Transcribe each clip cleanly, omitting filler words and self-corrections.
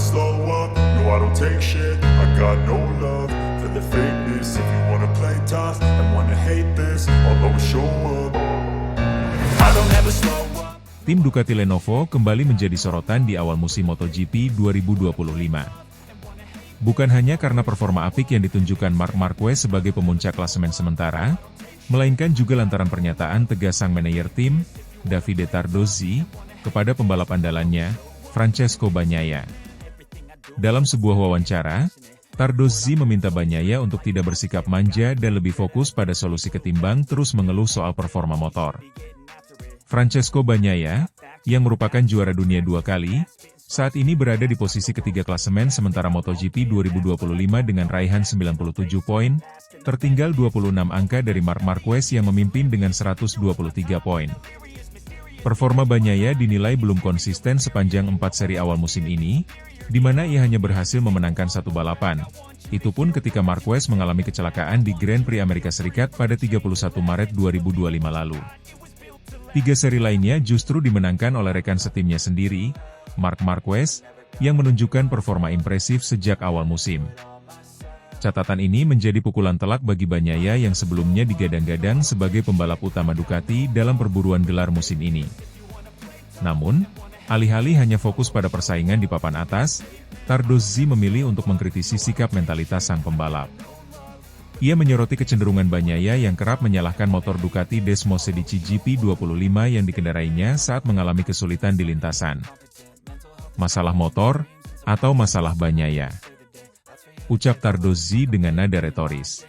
slow up, no I don't take shit. I got no love for the fakeness. If you wanna play tough and wanna hate this, I'll always show up. I don't ever slow up. Tim Ducati Lenovo kembali menjadi sorotan di awal musim MotoGP 2025. Bukan hanya karena performa apik yang ditunjukkan Marc Marquez sebagai pemuncak klasemen sementara, melainkan juga lantaran pernyataan tegas sang manajer tim, Davide Tardozzi, kepada pembalap andalannya, Francesco Bagnaia. Dalam sebuah wawancara, Tardozzi meminta Bagnaia untuk tidak bersikap manja dan lebih fokus pada solusi ketimbang terus mengeluh soal performa motor. Francesco Bagnaia, yang merupakan juara dunia 2 kali, saat ini berada di posisi ketiga klasemen sementara MotoGP 2025 dengan raihan 97 poin, tertinggal 26 angka dari Marc Marquez yang memimpin dengan 123 poin. Performa Bagnaia dinilai belum konsisten sepanjang 4 seri awal musim ini, di mana ia hanya berhasil memenangkan 1 balapan. Itu pun ketika Marquez mengalami kecelakaan di Grand Prix Amerika Serikat pada 31 Maret 2025 lalu. 3 seri lainnya justru dimenangkan oleh rekan setimnya sendiri, Marc Marquez, yang menunjukkan performa impresif sejak awal musim. Catatan ini menjadi pukulan telak bagi Bagnaia yang sebelumnya digadang-gadang sebagai pembalap utama Ducati dalam perburuan gelar musim ini. Namun, alih-alih hanya fokus pada persaingan di papan atas, Tardozzi memilih untuk mengkritisi sikap mentalitas sang pembalap. Ia menyoroti kecenderungan Bagnaia yang kerap menyalahkan motor Ducati Desmosedici GP25 yang dikendarainya saat mengalami kesulitan di lintasan. Masalah motor, atau masalah Bagnaia? Ucap Tardozzi dengan nada retoris.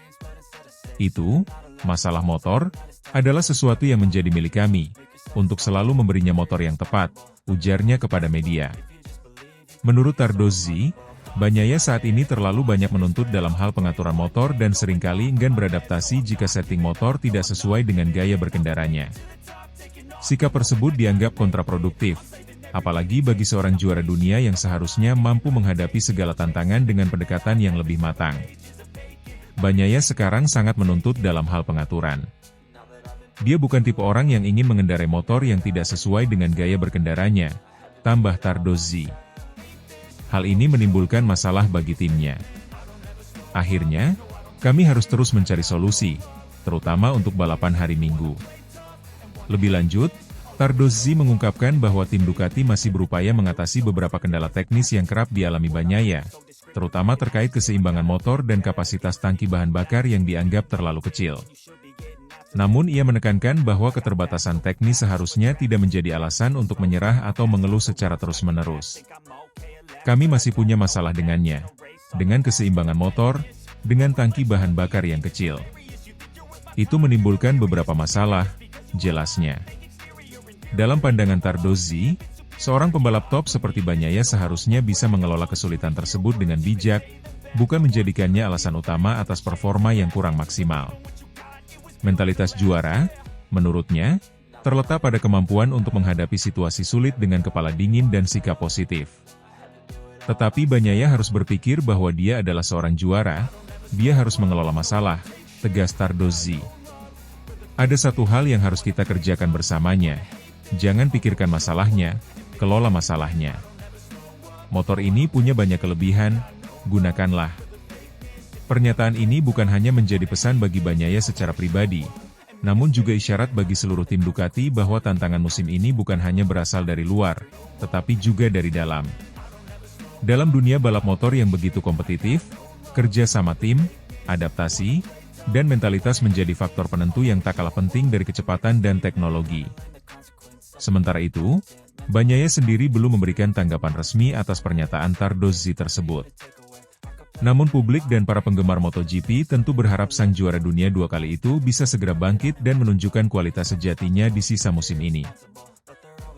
Itu, masalah motor, adalah sesuatu yang menjadi milik kami, untuk selalu memberinya motor yang tepat, ujarnya kepada media. Menurut Tardozzi, Bagnaia saat ini terlalu banyak menuntut dalam hal pengaturan motor dan seringkali enggan beradaptasi jika setting motor tidak sesuai dengan gaya berkendaranya. Sikap tersebut dianggap kontraproduktif, apalagi bagi seorang juara dunia yang seharusnya mampu menghadapi segala tantangan dengan pendekatan yang lebih matang. Bagnaia sekarang sangat menuntut dalam hal pengaturan. Dia bukan tipe orang yang ingin mengendarai motor yang tidak sesuai dengan gaya berkendaranya, tambah Tardozzi. Hal ini menimbulkan masalah bagi timnya. Akhirnya, kami harus terus mencari solusi, terutama untuk balapan hari Minggu. Lebih lanjut, Tardozzi mengungkapkan bahwa tim Ducati masih berupaya mengatasi beberapa kendala teknis yang kerap dialami Bagnaia, terutama terkait keseimbangan motor dan kapasitas tangki bahan bakar yang dianggap terlalu kecil. Namun ia menekankan bahwa keterbatasan teknis seharusnya tidak menjadi alasan untuk menyerah atau mengeluh secara terus-menerus. Kami masih punya masalah dengannya, dengan keseimbangan motor, dengan tangki bahan bakar yang kecil. Itu menimbulkan beberapa masalah, jelasnya. Dalam pandangan Tardozzi, seorang pembalap top seperti Bagnaia seharusnya bisa mengelola kesulitan tersebut dengan bijak, bukan menjadikannya alasan utama atas performa yang kurang maksimal. Mentalitas juara, menurutnya, terletak pada kemampuan untuk menghadapi situasi sulit dengan kepala dingin dan sikap positif. Tetapi Bagnaia harus berpikir bahwa dia adalah seorang juara, dia harus mengelola masalah, tegas Tardozzi. Ada satu hal yang harus kita kerjakan bersamanya. Jangan pikirkan masalahnya, kelola masalahnya. Motor ini punya banyak kelebihan, gunakanlah. Pernyataan ini bukan hanya menjadi pesan bagi Bagnaia secara pribadi, namun juga isyarat bagi seluruh tim Ducati bahwa tantangan musim ini bukan hanya berasal dari luar, tetapi juga dari dalam. Dalam dunia balap motor yang begitu kompetitif, kerja sama tim, adaptasi, dan mentalitas menjadi faktor penentu yang tak kalah penting dari kecepatan dan teknologi. Sementara itu, Bagnaia sendiri belum memberikan tanggapan resmi atas pernyataan Tardozzi tersebut. Namun publik dan para penggemar MotoGP tentu berharap sang juara dunia 2 kali itu bisa segera bangkit dan menunjukkan kualitas sejatinya di sisa musim ini.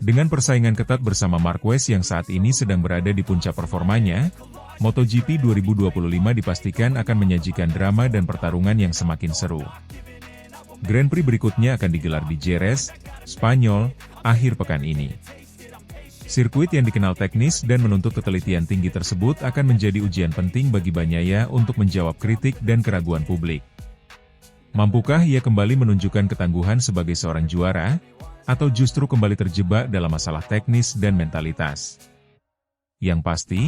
Dengan persaingan ketat bersama Marquez yang saat ini sedang berada di puncak performanya, MotoGP 2025 dipastikan akan menyajikan drama dan pertarungan yang semakin seru. Grand Prix berikutnya akan digelar di Jerez, Spanyol, akhir pekan ini. Sirkuit yang dikenal teknis dan menuntut ketelitian tinggi tersebut akan menjadi ujian penting bagi Bagnaia untuk menjawab kritik dan keraguan publik. Mampukah ia kembali menunjukkan ketangguhan sebagai seorang juara, atau justru kembali terjebak dalam masalah teknis dan mentalitas? Yang pasti,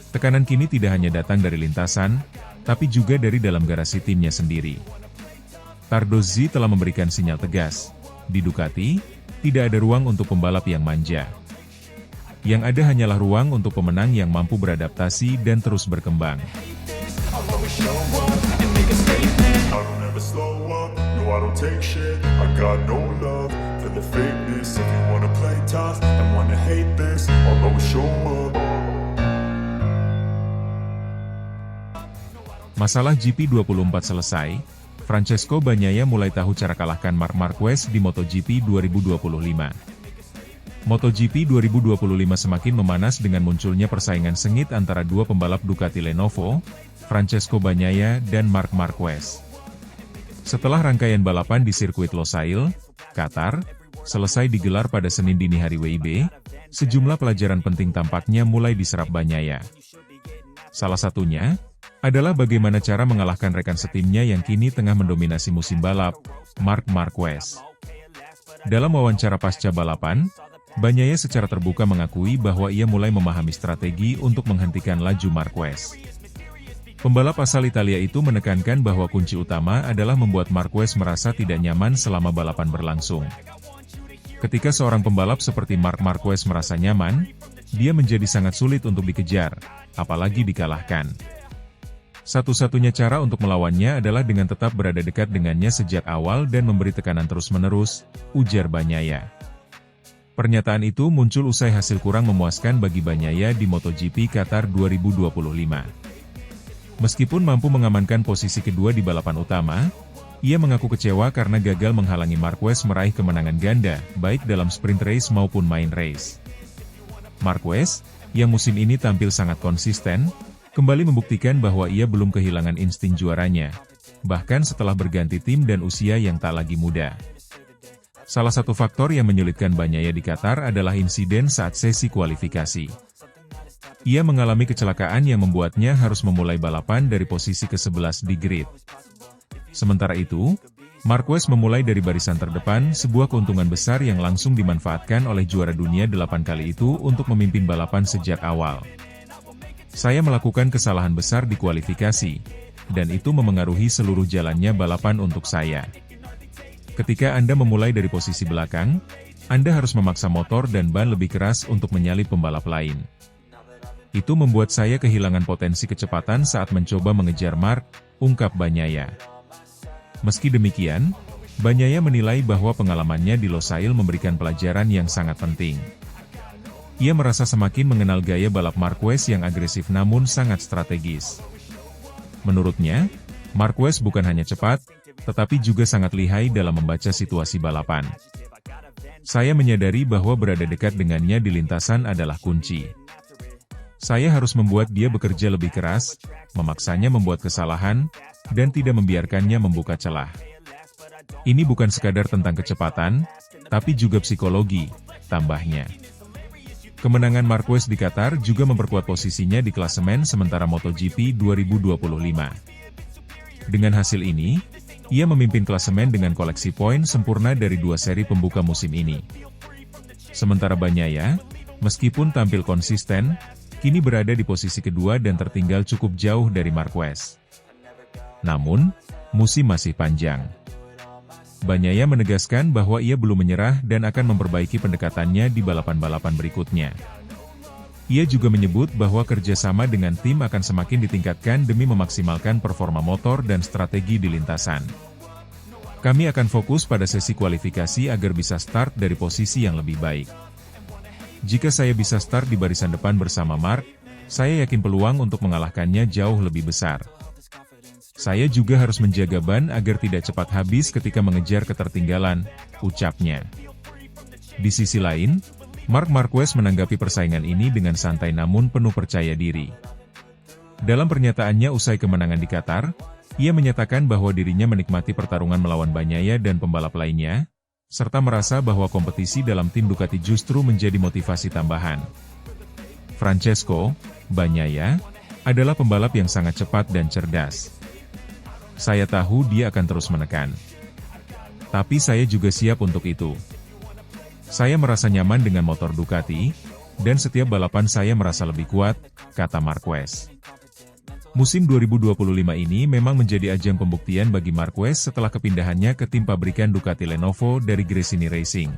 tekanan kini tidak hanya datang dari lintasan, tapi juga dari dalam garasi timnya sendiri. Tardozzi telah memberikan sinyal tegas. Di Ducati, tidak ada ruang untuk pembalap yang manja. Yang ada hanyalah ruang untuk pemenang yang mampu beradaptasi dan terus berkembang. I don't ever slow up, no I don't take shit. I got no love for the fakeness. If you wanna play tough and wanna hate this, I'll always show up. Masalah GP24 selesai, Francesco Bagnaia mulai tahu cara kalahkan Marc Marquez di MotoGP 2025. MotoGP 2025 semakin memanas dengan munculnya persaingan sengit antara dua pembalap Ducati Lenovo, Francesco Bagnaia dan Marc Marquez. Setelah rangkaian balapan di sirkuit Losail, Qatar, selesai digelar pada Senin dini hari WIB, sejumlah pelajaran penting tampaknya mulai diserap Bagnaia. Salah satunya adalah bagaimana cara mengalahkan rekan setimnya yang kini tengah mendominasi musim balap, Marc Marquez. Dalam wawancara pasca balapan, Bagnaia secara terbuka mengakui bahwa ia mulai memahami strategi untuk menghentikan laju Marquez. Pembalap asal Italia itu menekankan bahwa kunci utama adalah membuat Marquez merasa tidak nyaman selama balapan berlangsung. Ketika seorang pembalap seperti Marc Marquez merasa nyaman, dia menjadi sangat sulit untuk dikejar, apalagi dikalahkan. Satu-satunya cara untuk melawannya adalah dengan tetap berada dekat dengannya sejak awal dan memberi tekanan terus-menerus, ujar Bagnaia. Pernyataan itu muncul usai hasil kurang memuaskan bagi Bagnaia di MotoGP Qatar 2025. Meskipun mampu mengamankan posisi kedua di balapan utama, ia mengaku kecewa karena gagal menghalangi Marquez meraih kemenangan ganda, baik dalam sprint race maupun main race. Marquez, yang musim ini tampil sangat konsisten, kembali membuktikan bahwa ia belum kehilangan insting juaranya, bahkan setelah berganti tim dan usia yang tak lagi muda. Salah satu faktor yang menyulitkan Bagnaia di Qatar adalah insiden saat sesi kualifikasi. Ia mengalami kecelakaan yang membuatnya harus memulai balapan dari posisi ke-11 di grid. Sementara itu, Marquez memulai dari barisan terdepan, sebuah keuntungan besar yang langsung dimanfaatkan oleh juara dunia 8 kali itu untuk memimpin balapan sejak awal. Saya melakukan kesalahan besar di kualifikasi, dan itu memengaruhi seluruh jalannya balapan untuk saya. Ketika Anda memulai dari posisi belakang, Anda harus memaksa motor dan ban lebih keras untuk menyalip pembalap lain. Itu membuat saya kehilangan potensi kecepatan saat mencoba mengejar Marc, ungkap Bagnaia. Meski demikian, Bagnaia menilai bahwa pengalamannya di Losail memberikan pelajaran yang sangat penting. Ia merasa semakin mengenal gaya balap Marquez yang agresif namun sangat strategis. Menurutnya, Marquez bukan hanya cepat, tetapi juga sangat lihai dalam membaca situasi balapan. Saya menyadari bahwa berada dekat dengannya di lintasan adalah kunci. Saya harus membuat dia bekerja lebih keras, memaksanya membuat kesalahan, dan tidak membiarkannya membuka celah. Ini bukan sekadar tentang kecepatan, tapi juga psikologi, tambahnya. Kemenangan Marquez di Qatar juga memperkuat posisinya di klasemen sementara MotoGP 2025. Dengan hasil ini, ia memimpin klasemen dengan koleksi poin sempurna dari 2 seri pembuka musim ini. Sementara Bagnaia, meskipun tampil konsisten, kini berada di posisi kedua dan tertinggal cukup jauh dari Marquez. Namun, musim masih panjang. Bagnaia menegaskan bahwa ia belum menyerah dan akan memperbaiki pendekatannya di balapan-balapan berikutnya. Ia juga menyebut bahwa kerjasama dengan tim akan semakin ditingkatkan demi memaksimalkan performa motor dan strategi di lintasan. Kami akan fokus pada sesi kualifikasi agar bisa start dari posisi yang lebih baik. Jika saya bisa start di barisan depan bersama Marc, saya yakin peluang untuk mengalahkannya jauh lebih besar. Saya juga harus menjaga ban agar tidak cepat habis ketika mengejar ketertinggalan, ucapnya. Di sisi lain, Marc Marquez menanggapi persaingan ini dengan santai namun penuh percaya diri. Dalam pernyataannya usai kemenangan di Qatar, ia menyatakan bahwa dirinya menikmati pertarungan melawan Bagnaia dan pembalap lainnya, serta merasa bahwa kompetisi dalam tim Ducati justru menjadi motivasi tambahan. Francesco Bagnaia adalah pembalap yang sangat cepat dan cerdas. Saya tahu dia akan terus menekan. Tapi saya juga siap untuk itu. Saya merasa nyaman dengan motor Ducati, dan setiap balapan saya merasa lebih kuat, kata Marquez. Musim 2025 ini memang menjadi ajang pembuktian bagi Marquez setelah kepindahannya ke tim pabrikan Ducati Lenovo dari Gresini Racing.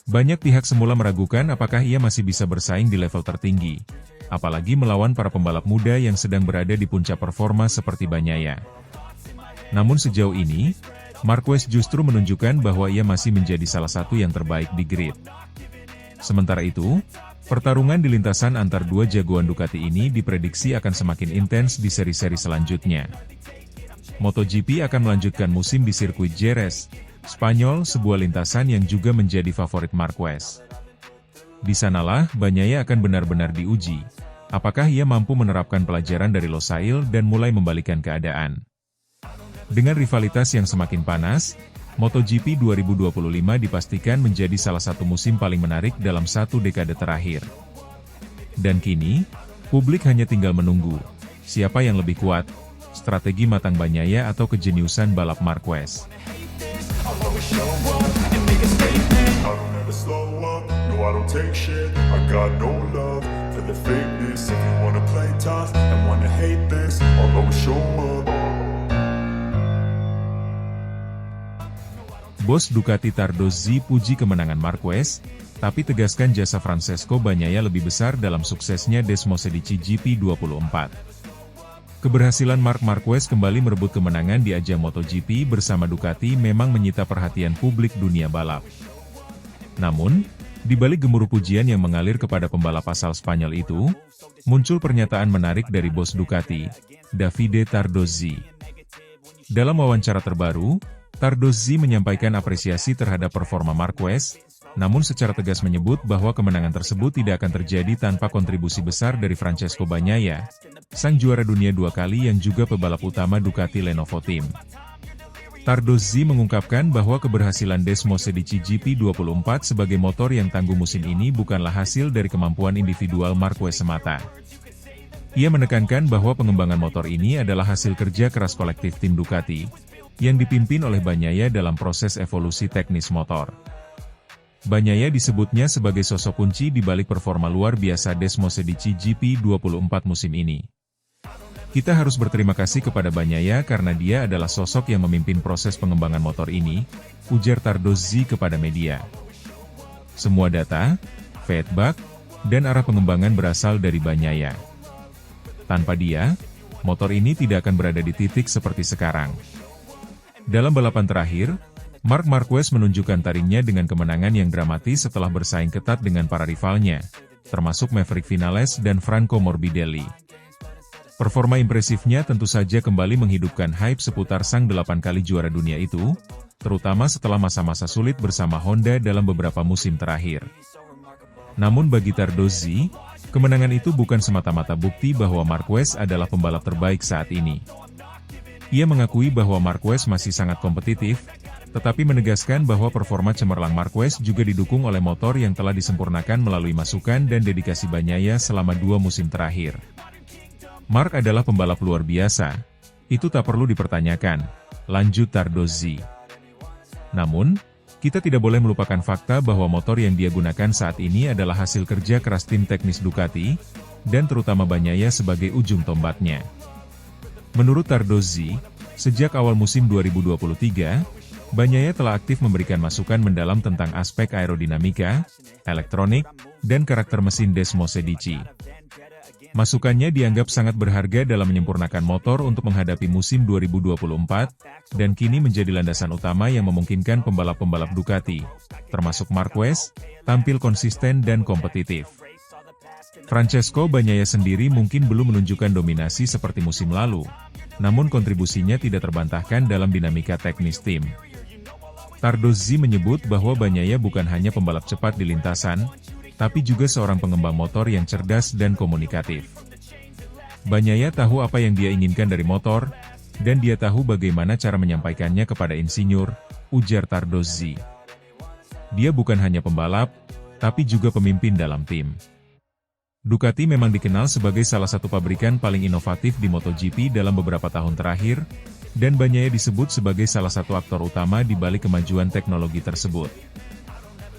Banyak pihak semula meragukan apakah ia masih bisa bersaing di level tertinggi, apalagi melawan para pembalap muda yang sedang berada di puncak performa seperti Bagnaia. Namun sejauh ini, Marquez justru menunjukkan bahwa ia masih menjadi salah satu yang terbaik di grid. Sementara itu, pertarungan di lintasan antar dua jagoan Ducati ini diprediksi akan semakin intens di seri-seri selanjutnya. MotoGP akan melanjutkan musim di sirkuit Jerez, Spanyol, sebuah lintasan yang juga menjadi favorit Marquez. Di sanalah Bagnaia akan benar-benar diuji, apakah ia mampu menerapkan pelajaran dari Losail dan mulai membalikan keadaan. Dengan rivalitas yang semakin panas, MotoGP 2025 dipastikan menjadi salah satu musim paling menarik dalam satu dekade terakhir. Dan kini, publik hanya tinggal menunggu, siapa yang lebih kuat, strategi matang Bagnaia atau kejeniusan balap Marquez. Bos Ducati Tardozzi puji kemenangan Marquez, tapi tegaskan jasa Francesco Bagnaia lebih besar dalam suksesnya Desmosedici GP24. Keberhasilan Marc Marquez kembali merebut kemenangan di ajang MotoGP bersama Ducati memang menyita perhatian publik dunia balap. Namun, di balik gemuruh pujian yang mengalir kepada pembalap asal Spanyol itu, muncul pernyataan menarik dari bos Ducati, Davide Tardozzi. Dalam wawancara terbaru, Tardozzi menyampaikan apresiasi terhadap performa Marquez, namun secara tegas menyebut bahwa kemenangan tersebut tidak akan terjadi tanpa kontribusi besar dari Francesco Bagnaia, sang juara dunia 2 kali yang juga pebalap utama Ducati Lenovo Team. Tardozzi mengungkapkan bahwa keberhasilan Desmosedici GP24 sebagai motor yang tangguh musim ini bukanlah hasil dari kemampuan individual Marquez semata. Ia menekankan bahwa pengembangan motor ini adalah hasil kerja keras kolektif tim Ducati, yang dipimpin oleh Bagnaia dalam proses evolusi teknis motor. Bagnaia disebutnya sebagai sosok kunci di balik performa luar biasa Desmosedici GP24 musim ini. Kita harus berterima kasih kepada Bagnaia karena dia adalah sosok yang memimpin proses pengembangan motor ini, ujar Tardozzi kepada media. Semua data, feedback, dan arah pengembangan berasal dari Bagnaia. Tanpa dia, motor ini tidak akan berada di titik seperti sekarang. Dalam balapan terakhir, Marc Marquez menunjukkan taringnya dengan kemenangan yang dramatis setelah bersaing ketat dengan para rivalnya, termasuk Maverick Vinales dan Franco Morbidelli. Performa impresifnya tentu saja kembali menghidupkan hype seputar sang 8 kali juara dunia itu, terutama setelah masa-masa sulit bersama Honda dalam beberapa musim terakhir. Namun bagi Tardozzi, kemenangan itu bukan semata-mata bukti bahwa Marquez adalah pembalap terbaik saat ini. Ia mengakui bahwa Marquez masih sangat kompetitif, tetapi menegaskan bahwa performa cemerlang Marquez juga didukung oleh motor yang telah disempurnakan melalui masukan dan dedikasi Bagnaia selama 2 musim terakhir. Marc adalah pembalap luar biasa, itu tak perlu dipertanyakan, lanjut Tardozzi. Namun, kita tidak boleh melupakan fakta bahwa motor yang dia gunakan saat ini adalah hasil kerja keras tim teknis Ducati, dan terutama Bagnaia sebagai ujung tombaknya. Menurut Tardozzi, sejak awal musim 2023, Bagnaia telah aktif memberikan masukan mendalam tentang aspek aerodinamika, elektronik, dan karakter mesin Desmosedici. Masukannya dianggap sangat berharga dalam menyempurnakan motor untuk menghadapi musim 2024, dan kini menjadi landasan utama yang memungkinkan pembalap-pembalap Ducati, termasuk Marquez, tampil konsisten dan kompetitif. Francesco Bagnaia sendiri mungkin belum menunjukkan dominasi seperti musim lalu, namun kontribusinya tidak terbantahkan dalam dinamika teknis tim. Tardozzi menyebut bahwa Bagnaia bukan hanya pembalap cepat di lintasan, tapi juga seorang pengembang motor yang cerdas dan komunikatif. Bagnaia tahu apa yang dia inginkan dari motor, dan dia tahu bagaimana cara menyampaikannya kepada insinyur, ujar Tardozzi. Dia bukan hanya pembalap, tapi juga pemimpin dalam tim. Ducati memang dikenal sebagai salah satu pabrikan paling inovatif di MotoGP dalam beberapa tahun terakhir, dan Bagnaia disebut sebagai salah satu aktor utama di balik kemajuan teknologi tersebut.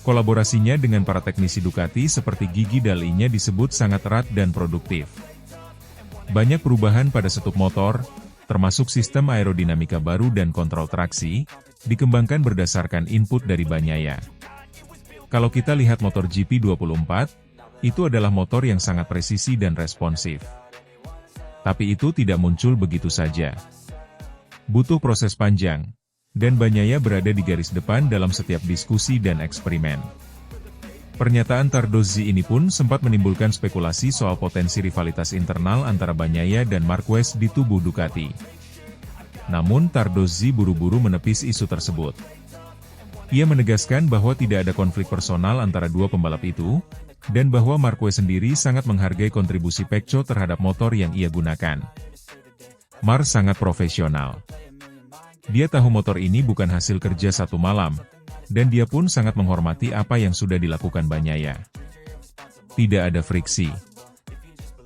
Kolaborasinya dengan para teknisi Ducati seperti Gigi Dall'Igna disebut sangat erat dan produktif. Banyak perubahan pada setup motor, termasuk sistem aerodinamika baru dan kontrol traksi, dikembangkan berdasarkan input dari Bagnaia. Kalau kita lihat motor GP24, itu adalah motor yang sangat presisi dan responsif. Tapi itu tidak muncul begitu saja. Butuh proses panjang, dan Bagnaia berada di garis depan dalam setiap diskusi dan eksperimen. Pernyataan Tardozzi ini pun sempat menimbulkan spekulasi soal potensi rivalitas internal antara Bagnaia dan Marquez di tubuh Ducati. Namun Tardozzi buru-buru menepis isu tersebut. Ia menegaskan bahwa tidak ada konflik personal antara dua pembalap itu, dan bahwa Marquez sendiri sangat menghargai kontribusi Pecco terhadap motor yang ia gunakan. Mar sangat profesional. Dia tahu motor ini bukan hasil kerja satu malam, dan dia pun sangat menghormati apa yang sudah dilakukan Bagnaia. Tidak ada friksi.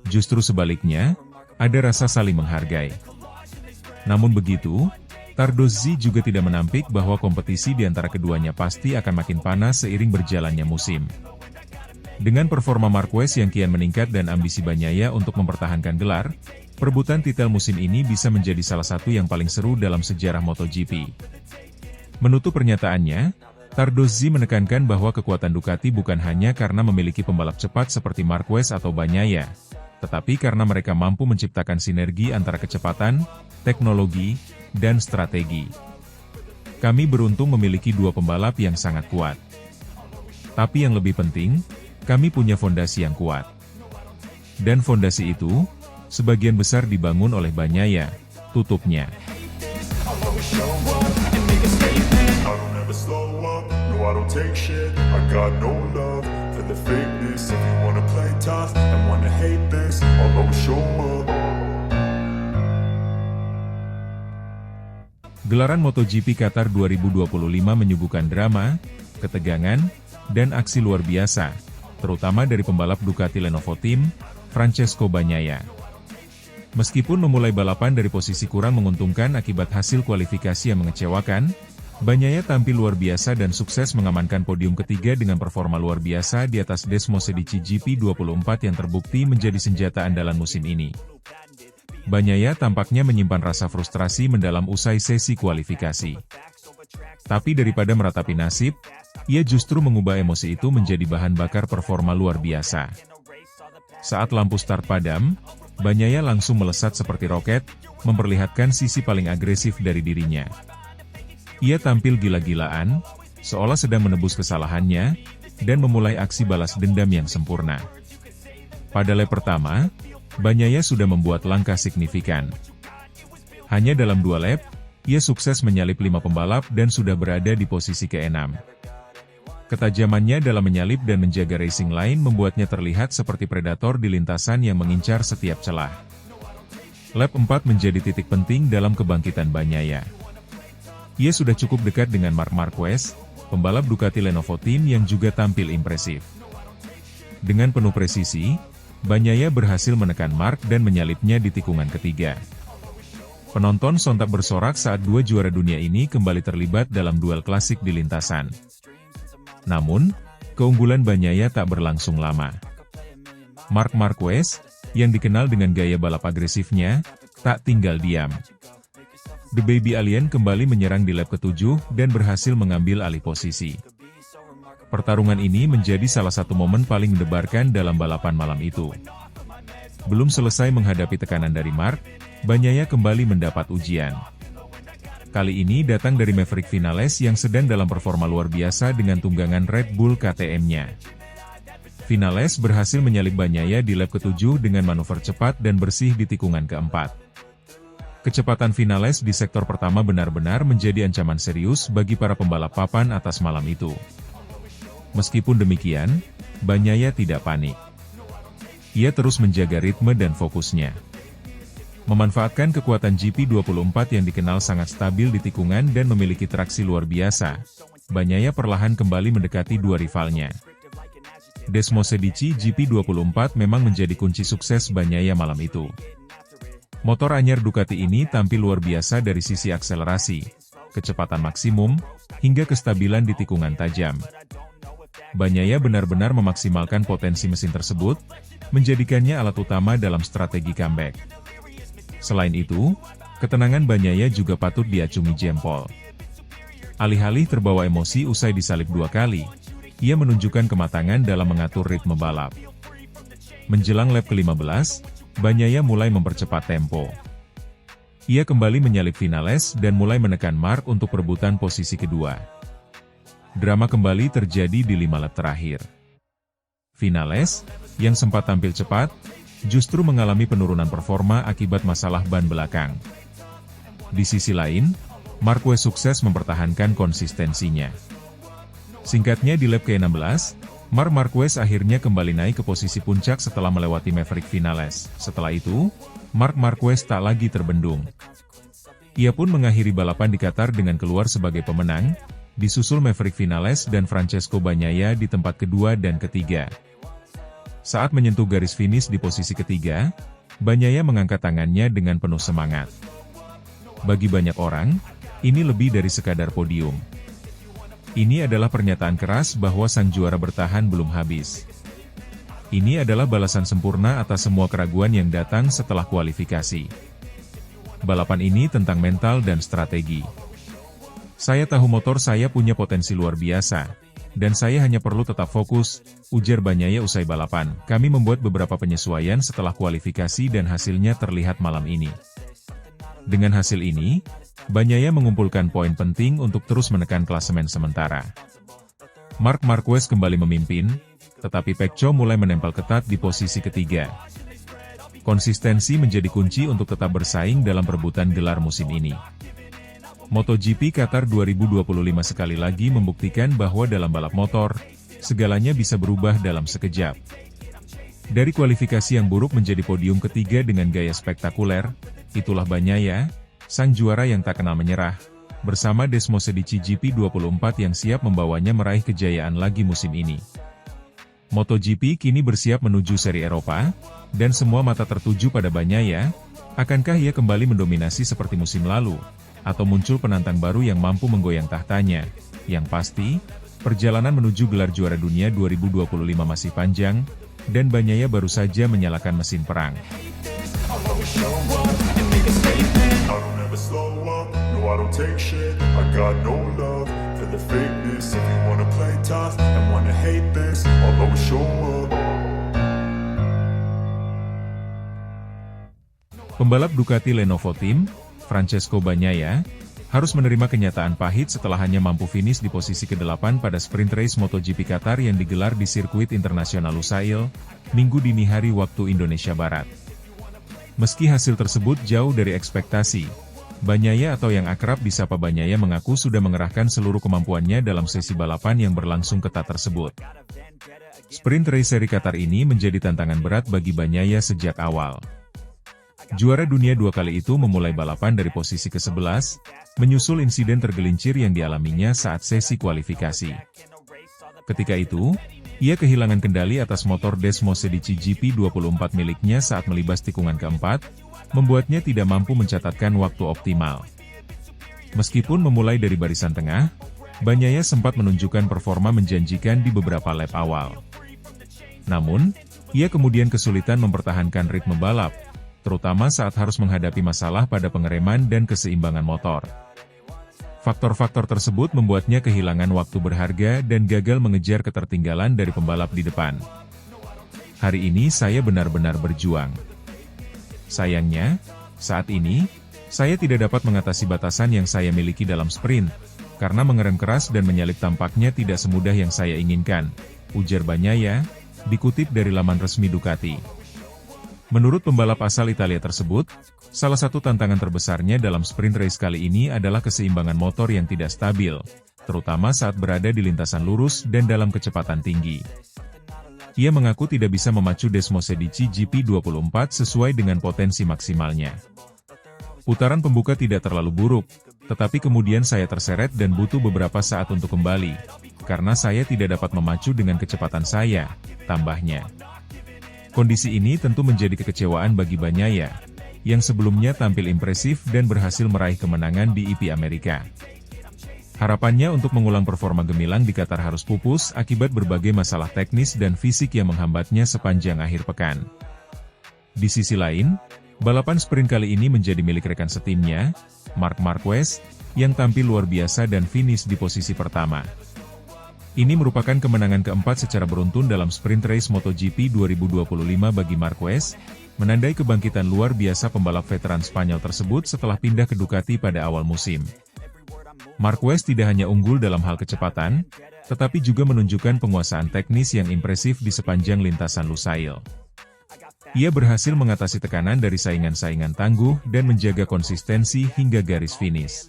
Justru sebaliknya, ada rasa saling menghargai. Namun begitu, Tardozzi juga tidak menampik bahwa kompetisi di antara keduanya pasti akan makin panas seiring berjalannya musim. Dengan performa Marquez yang kian meningkat dan ambisi Bagnaia untuk mempertahankan gelar, perebutan titel musim ini bisa menjadi salah satu yang paling seru dalam sejarah MotoGP. Menutup pernyataannya, Tardozzi menekankan bahwa kekuatan Ducati bukan hanya karena memiliki pembalap cepat seperti Marquez atau Bagnaia, tetapi karena mereka mampu menciptakan sinergi antara kecepatan, teknologi, dan strategi. Kami beruntung memiliki dua pembalap yang sangat kuat. Tapi yang lebih penting, kami punya fondasi yang kuat. Dan fondasi itu, sebagian besar dibangun oleh Bagnaia, tutupnya. Gelaran MotoGP Qatar 2025 menyuguhkan drama, ketegangan, dan aksi luar biasa, terutama dari pembalap Ducati Lenovo Team, Francesco Bagnaia. Meskipun memulai balapan dari posisi kurang menguntungkan akibat hasil kualifikasi yang mengecewakan, Bagnaia tampil luar biasa dan sukses mengamankan podium ketiga dengan performa luar biasa di atas Desmosedici GP24 yang terbukti menjadi senjata andalan musim ini. Bagnaia tampaknya menyimpan rasa frustrasi mendalam usai sesi kualifikasi. Tapi daripada meratapi nasib, ia justru mengubah emosi itu menjadi bahan bakar performa luar biasa. Saat lampu start padam, Bagnaia langsung melesat seperti roket, memperlihatkan sisi paling agresif dari dirinya. Ia tampil gila-gilaan, seolah sedang menebus kesalahannya, dan memulai aksi balas dendam yang sempurna. Pada lap pertama, Bagnaia sudah membuat langkah signifikan. Hanya dalam 2 lap, ia sukses menyalip 5 pembalap dan sudah berada di posisi ke-6. Ketajamannya dalam menyalip dan menjaga racing line membuatnya terlihat seperti predator di lintasan yang mengincar setiap celah. Lap 4 menjadi titik penting dalam kebangkitan Bagnaia. Ia sudah cukup dekat dengan Marc Marquez, pembalap Ducati Lenovo Team yang juga tampil impresif. Dengan penuh presisi, Bagnaia berhasil menekan Marc dan menyalipnya di tikungan ketiga. Penonton sontak bersorak saat dua juara dunia ini kembali terlibat dalam duel klasik di lintasan. Namun, keunggulan Bagnaia tak berlangsung lama. Marc Marquez, yang dikenal dengan gaya balap agresifnya, tak tinggal diam. The Baby Alien kembali menyerang di lap ke-7 dan berhasil mengambil alih posisi. Pertarungan ini menjadi salah satu momen paling mendebarkan dalam balapan malam itu. Belum selesai menghadapi tekanan dari Marc, Bagnaia kembali mendapat ujian. Kali ini datang dari Maverick Vinales yang sedang dalam performa luar biasa dengan tunggangan Red Bull KTM-nya. Vinales berhasil menyalip Bagnaia di lap ke-7 dengan manuver cepat dan bersih di tikungan ke-4. Kecepatan Vinales di sektor pertama benar-benar menjadi ancaman serius bagi para pembalap papan atas malam itu. Meskipun demikian, Bagnaia tidak panik. Ia terus menjaga ritme dan fokusnya. Memanfaatkan kekuatan GP24 yang dikenal sangat stabil di tikungan dan memiliki traksi luar biasa, Bagnaia perlahan kembali mendekati dua rivalnya. Desmosedici GP24 memang menjadi kunci sukses Bagnaia malam itu. Motor anyar Ducati ini tampil luar biasa dari sisi akselerasi, kecepatan maksimum, hingga kestabilan di tikungan tajam. Bagnaia benar-benar memaksimalkan potensi mesin tersebut, menjadikannya alat utama dalam strategi comeback. Selain itu, ketenangan Bagnaia juga patut diacungi jempol. Alih-alih terbawa emosi usai disalip 2 kali, ia menunjukkan kematangan dalam mengatur ritme balap. Menjelang lap ke-15, Bagnaia mulai mempercepat tempo. Ia kembali menyalip Vinales dan mulai menekan Marc untuk perebutan posisi kedua. Drama kembali terjadi di 5 lap terakhir. Vinales, yang sempat tampil cepat, justru mengalami penurunan performa akibat masalah ban belakang. Di sisi lain, Marquez sukses mempertahankan konsistensinya. Singkatnya di lap ke-16, Marc Marquez akhirnya kembali naik ke posisi puncak setelah melewati Maverick Vinales. Setelah itu, Marc Marquez tak lagi terbendung. Ia pun mengakhiri balapan di Qatar dengan keluar sebagai pemenang, disusul Maverick Vinales dan Francesco Bagnaia di tempat kedua dan ketiga. Saat menyentuh garis finish di posisi ketiga, Bagnaia mengangkat tangannya dengan penuh semangat. Bagi banyak orang, ini lebih dari sekadar podium. Ini adalah pernyataan keras bahwa sang juara bertahan belum habis. Ini adalah balasan sempurna atas semua keraguan yang datang setelah kualifikasi. Balapan ini tentang mental dan strategi. Saya tahu motor saya punya potensi luar biasa, dan saya hanya perlu tetap fokus, ujar Bagnaia usai balapan. Kami membuat beberapa penyesuaian setelah kualifikasi dan hasilnya terlihat malam ini. Dengan hasil ini, Bagnaia mengumpulkan poin penting untuk terus menekan klasemen sementara. Marc Marquez kembali memimpin, tetapi Pecco mulai menempel ketat di posisi ketiga. Konsistensi menjadi kunci untuk tetap bersaing dalam perebutan gelar musim ini. MotoGP Qatar 2025 sekali lagi membuktikan bahwa dalam balap motor, segalanya bisa berubah dalam sekejap. Dari kualifikasi yang buruk menjadi podium ketiga dengan gaya spektakuler, itulah Bagnaia, sang juara yang tak kenal menyerah, bersama Desmosedici GP24 yang siap membawanya meraih kejayaan lagi musim ini. MotoGP kini bersiap menuju seri Eropa, dan semua mata tertuju pada Bagnaia. Akankah ia kembali mendominasi seperti musim lalu? Atau muncul penantang baru yang mampu menggoyang tahtanya? Yang pasti, perjalanan menuju gelar juara dunia 2025 masih panjang, dan Bagnaia baru saja menyalakan mesin perang. Pembalap Ducati Lenovo Team, Francesco Bagnaia, harus menerima kenyataan pahit setelah hanya mampu finish di posisi ke-8 pada sprint race MotoGP Qatar yang digelar di sirkuit internasional Lusail, Minggu dini hari waktu Indonesia Barat. Meski hasil tersebut jauh dari ekspektasi, Bagnaia atau yang akrab disapa Bagnaia mengaku sudah mengerahkan seluruh kemampuannya dalam sesi balapan yang berlangsung ketat tersebut. Sprint race seri Qatar ini menjadi tantangan berat bagi Bagnaia sejak awal. Juara dunia 2 kali itu memulai balapan dari posisi ke-11, menyusul insiden tergelincir yang dialaminya saat sesi kualifikasi. Ketika itu, ia kehilangan kendali atas motor Desmosedici GP24 miliknya saat melibas tikungan keempat, membuatnya tidak mampu mencatatkan waktu optimal. Meskipun memulai dari barisan tengah, Bagnaia sempat menunjukkan performa menjanjikan di beberapa lap awal. Namun, ia kemudian kesulitan mempertahankan ritme balap, terutama saat harus menghadapi masalah pada pengereman dan keseimbangan motor. Faktor-faktor tersebut membuatnya kehilangan waktu berharga dan gagal mengejar ketertinggalan dari pembalap di depan. Hari ini saya benar-benar berjuang. Sayangnya, saat ini, saya tidak dapat mengatasi batasan yang saya miliki dalam sprint, karena mengerem keras dan menyalip tampaknya tidak semudah yang saya inginkan, ujar Bagnaia, dikutip dari laman resmi Ducati. Menurut pembalap asal Italia tersebut, salah satu tantangan terbesarnya dalam sprint race kali ini adalah keseimbangan motor yang tidak stabil, terutama saat berada di lintasan lurus dan dalam kecepatan tinggi. Ia mengaku tidak bisa memacu Desmosedici GP24 sesuai dengan potensi maksimalnya. Putaran pembuka tidak terlalu buruk, tetapi kemudian saya terseret dan butuh beberapa saat untuk kembali, karena saya tidak dapat memacu dengan kecepatan saya, tambahnya. Kondisi ini tentu menjadi kekecewaan bagi Bagnaia, yang sebelumnya tampil impresif dan berhasil meraih kemenangan di IP Amerika. Harapannya untuk mengulang performa gemilang di Qatar harus pupus akibat berbagai masalah teknis dan fisik yang menghambatnya sepanjang akhir pekan. Di sisi lain, balapan sprint kali ini menjadi milik rekan setimnya, Marc Marquez, yang tampil luar biasa dan finish di posisi pertama. Ini merupakan kemenangan keempat secara beruntun dalam sprint race MotoGP 2025 bagi Marquez, menandai kebangkitan luar biasa pembalap veteran Spanyol tersebut setelah pindah ke Ducati pada awal musim. Marquez tidak hanya unggul dalam hal kecepatan, tetapi juga menunjukkan penguasaan teknis yang impresif di sepanjang lintasan Lusail. Ia berhasil mengatasi tekanan dari saingan-saingan tangguh dan menjaga konsistensi hingga garis finish.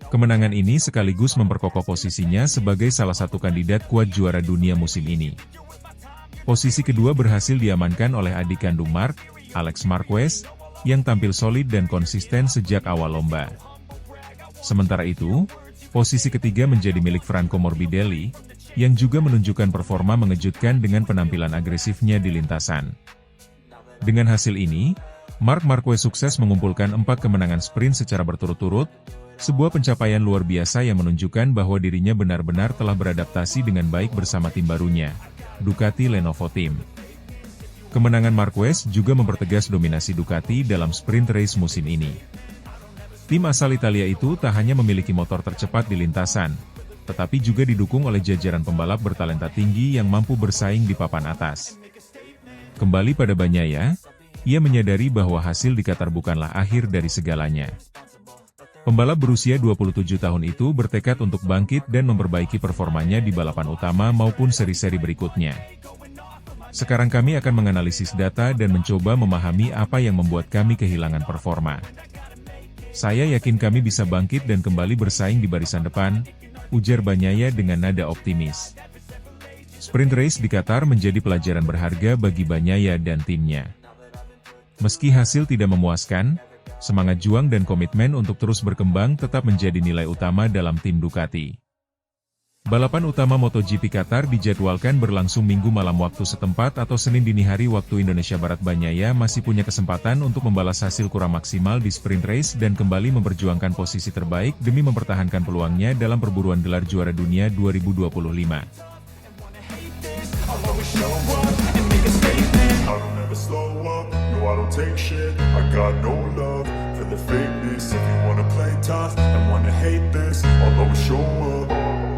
Kemenangan ini sekaligus memperkokoh posisinya sebagai salah satu kandidat kuat juara dunia musim ini. Posisi kedua berhasil diamankan oleh adik kandung Marc, Alex Marquez, yang tampil solid dan konsisten sejak awal lomba. Sementara itu, posisi ketiga menjadi milik Franco Morbidelli, yang juga menunjukkan performa mengejutkan dengan penampilan agresifnya di lintasan. Dengan hasil ini, Marc Marquez sukses mengumpulkan 4 kemenangan sprint secara berturut-turut, sebuah pencapaian luar biasa yang menunjukkan bahwa dirinya benar-benar telah beradaptasi dengan baik bersama tim barunya, Ducati Lenovo Team. Kemenangan Marquez juga mempertegas dominasi Ducati dalam sprint race musim ini. Tim asal Italia itu tak hanya memiliki motor tercepat di lintasan, tetapi juga didukung oleh jajaran pembalap bertalenta tinggi yang mampu bersaing di papan atas. Kembali pada Bagnaia, ia menyadari bahwa hasil di Qatar bukanlah akhir dari segalanya. Pembalap berusia 27 tahun itu bertekad untuk bangkit dan memperbaiki performanya di balapan utama maupun seri-seri berikutnya. Sekarang kami akan menganalisis data dan mencoba memahami apa yang membuat kami kehilangan performa. Saya yakin kami bisa bangkit dan kembali bersaing di barisan depan, ujar Bagnaia dengan nada optimis. Sprint race di Qatar menjadi pelajaran berharga bagi Bagnaia dan timnya. Meski hasil tidak memuaskan, semangat juang dan komitmen untuk terus berkembang tetap menjadi nilai utama dalam tim Ducati. Balapan utama MotoGP Qatar dijadwalkan berlangsung Minggu malam waktu setempat atau Senin dini hari waktu Indonesia Barat. Bagnaia masih punya kesempatan untuk membalas hasil kurang maksimal di sprint race dan kembali memperjuangkan posisi terbaik demi mempertahankan peluangnya dalam perburuan gelar juara dunia 2025. If you wanna play tough and wanna hate this, I'll always show up.